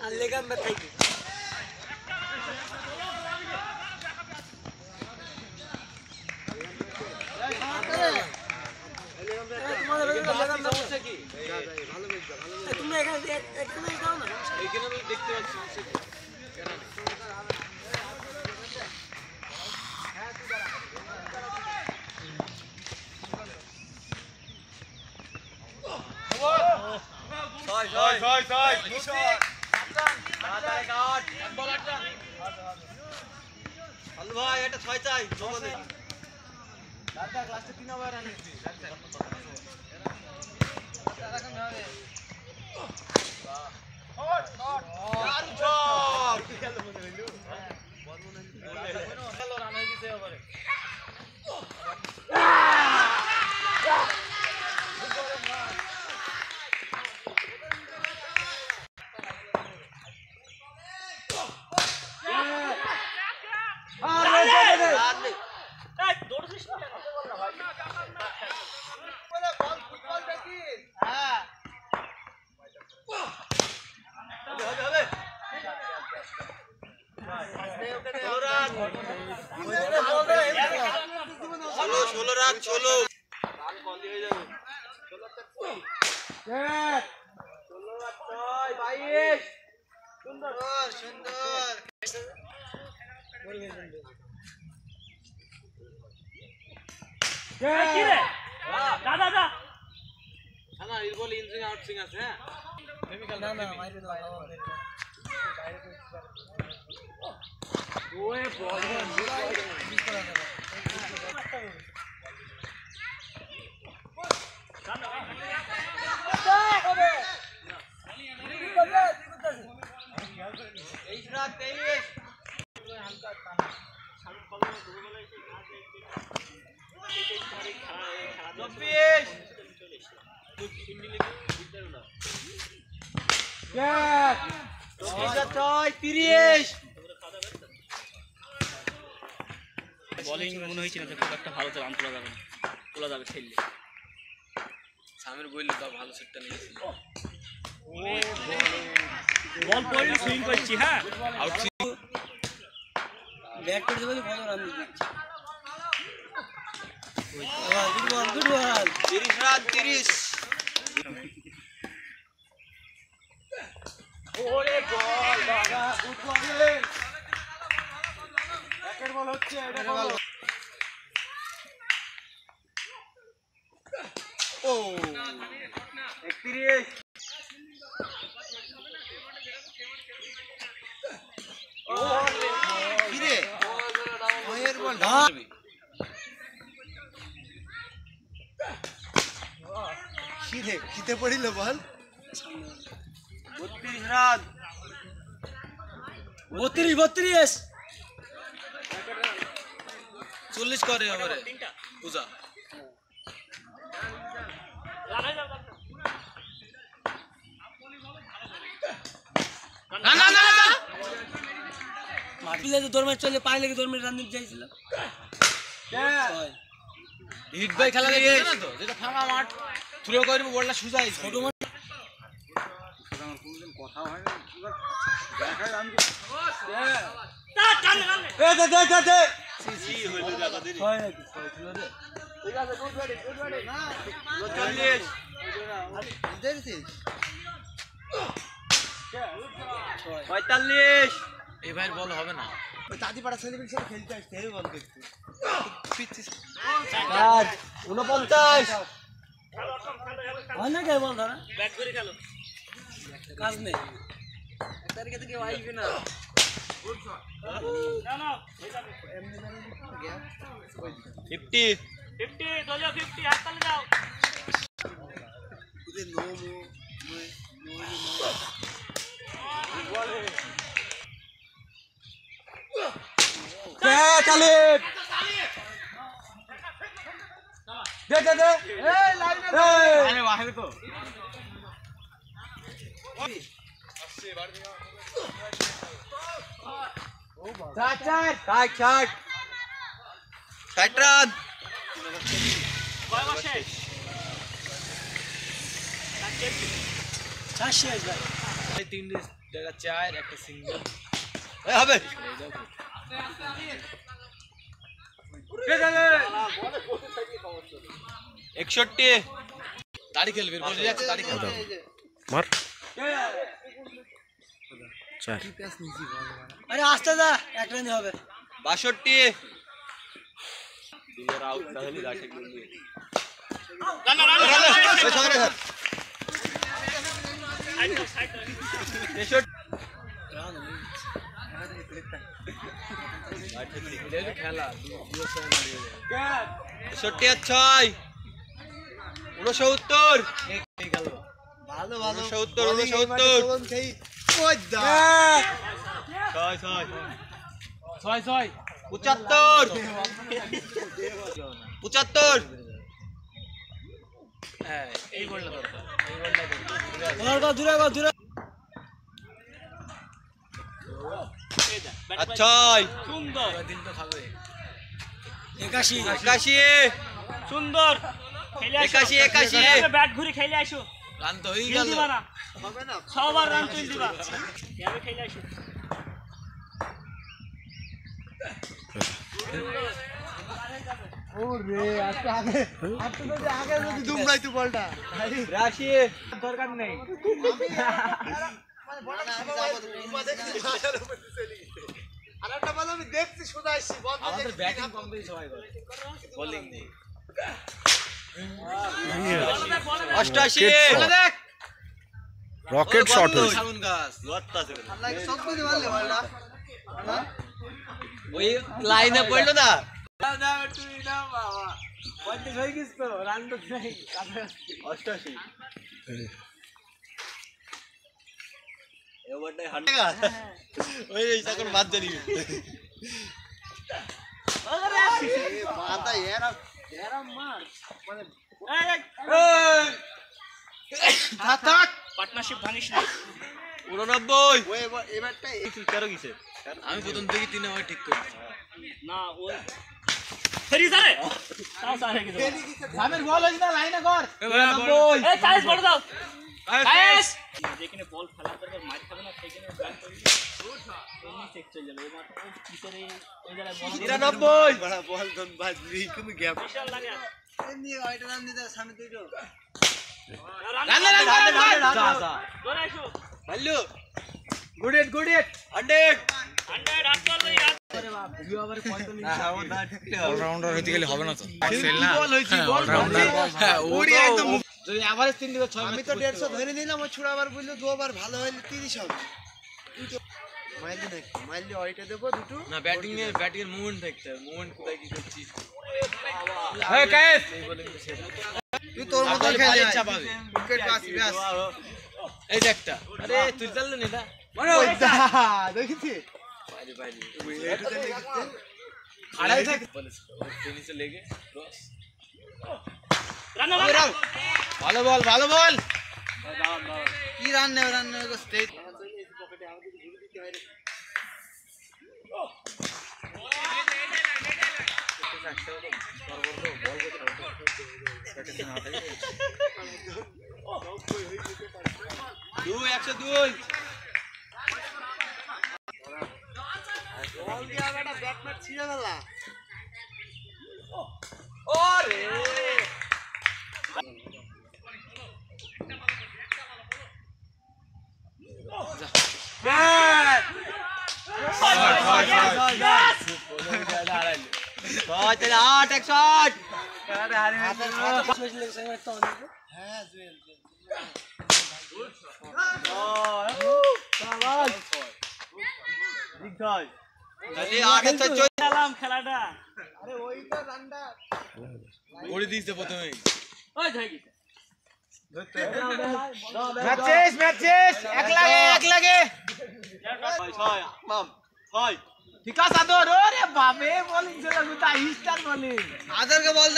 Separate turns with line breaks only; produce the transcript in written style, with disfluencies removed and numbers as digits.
लेगा मैं थी तुम एक में जाओ ना एक में देखते हो
বলিং মনে হয়েছিল যে খুব একটা ভালো রান তোলা যাবে খেললে সামির বললে তো ভালো সেটটা নিয়েছিল বল পড়লে সুইং করছি হ্যাঁ আউট
ব্যাট করে দেবে বল রান দিচ্ছি গুড বল
30 রান 30 ওরে বল বাবা গুড বল ব্যাকের বল হচ্ছে এটা বল ও 31 ও কিরে ওয়ের বল কিরে কিতে পড়িল বল 32 রান
32
40 করে ওভারে পূজা না না না না
মাটিলে তো দরমে চলে পানি লেগে দরমে রান দিতে চাইছিল
হিট বাই খেলা দেখে না তো যেটা ফাঁকা মাঠ থ্রো করব বলটা সুজা আছে ছোট মাঠ আমার কোনদিন কথা হয় না এবার দেখাই আমি দে সি হইলো জায়গা দেরি হয় নাকি ছিল রে ঠিক আছে গুড ব্যাটিং না 40 দেখছিস 45 এই ভাই বল হবে না ওই দাদিপাড়া সেলিব্রিটি সব খেলতে আসছে এই বল দেখতে পিচ্ছি 49
হয় না কে বল ধরা
ব্যাট করে খেলো
কাজ নেই
এক তারিখে থেকে আইবে না গুড শট না না এমনি মানে গিয়া 50 দলিও 50 হাত তালে যাও
উদে নো বলে
চালিপ দে এই লাইনে আরে বাহির তো আসছে বাড়ি দিও ও বাবা 60 রান কয় মাসে
60 ভাই
3 দিন দেখা 4 একটা সিঙ্গেল
হবে 61
দাড়ি খেলবে বলে যাচ্ছে দাড়ি খেলবে
মার
আরে আসতে যা এক রানই হবে
62
দুবার আউট তাহলে গাছে গুলি খেলা
66
ভালো ভালো
75
হ্যাঁ এই বলটা দরকার
দূরে দূরে
আচ্ছা
সুন্দর দিন তো খাবে
81
81
সুন্দর খেলে
81
ব্যাট ঘুরে খেলে আসো
রান তো হয়ে
গেল
গেল
দিবা না সবার রান তুই দিবা যাবে খেলে আসো
দরকার নেই
আমাদের ব্যাটিং কম বেশি সবাই করে বোলিং নেই
88
রকেট শট হয়েছে
সাগুন গাছ লড়তাছে ওই লাইনে পড়লো না
হয়ে গেছ তো রান তো নাই
88 এবারটাই 100 ওই তখন বাদ জানি
পার্টনারশিপ ভাঙিস না
89 আমি প্রথম থেকে 3 ওভার ঠিক করি
না ওই ফেরি সারে তাও সারে গেছে
ধামের বল হইছে না লাইনে কর
99
এই কাইস বল দাও কাইস যেখানে বল ফেলার পর মার খাবে না সেখানে ব্যাট করবি এমনি চেক চলে যাবে এই মাত্র ওই পিছনে ওই জায়গায় বল
99 বড় বল দন বাজরি কোনো গ্যাপ
বিশাল লাগে
এমনি ওইটা নাম দিতে সামনে তুইটো
রান ধরে আসো
ভাল্লু
গুড ইট
100
100 রান করবে ইয়ার
অলরাউন্ডার হইতে গেলে হবে না তো ফেল না
বল হইছি বল
ওরে একদম
যদি এভারেজ 3 দিকে 6
আমি তো 150 ধরে নিলাম ওই ছুড়া আবার বললো দুবার ভালো হইলে 30 হবে মাইলি নাকি মাইলি ওইটা দেবো দুটো
না ব্যাটিং এর মুভমেন্ট দেখতে হবে মুভমেন্ট কোথায় কি করছিস
এই কায়েস
তুই তোর মত খেলে
চাপাবে
উইকেট পাস ব্যাস
এই যে একটা আরে তুই চাললে না এটা
ওইটা দেখিছি
বাইরে বাইরে
এটা দেখিছি
আড়াই থেকে টেনিসে লেগে ক্রস
রান
ভালো বল
কি রান নেবে স্টেট
দুই 102
বল দিয়া বেটা ব্যাট ম্যাচ ছিড়ে দিলা
ওরে
খেলাম খেলাটা
আরে ওইটা রানটা
করে দিয়েছে প্রথমে
ওই ধরে গেছে
ম্যাচেস এক লাগে
ছয়
ঠিক আছে আদর ওরে বাপে বলিং চলে গুতা স্টার বলিং আদরকে বল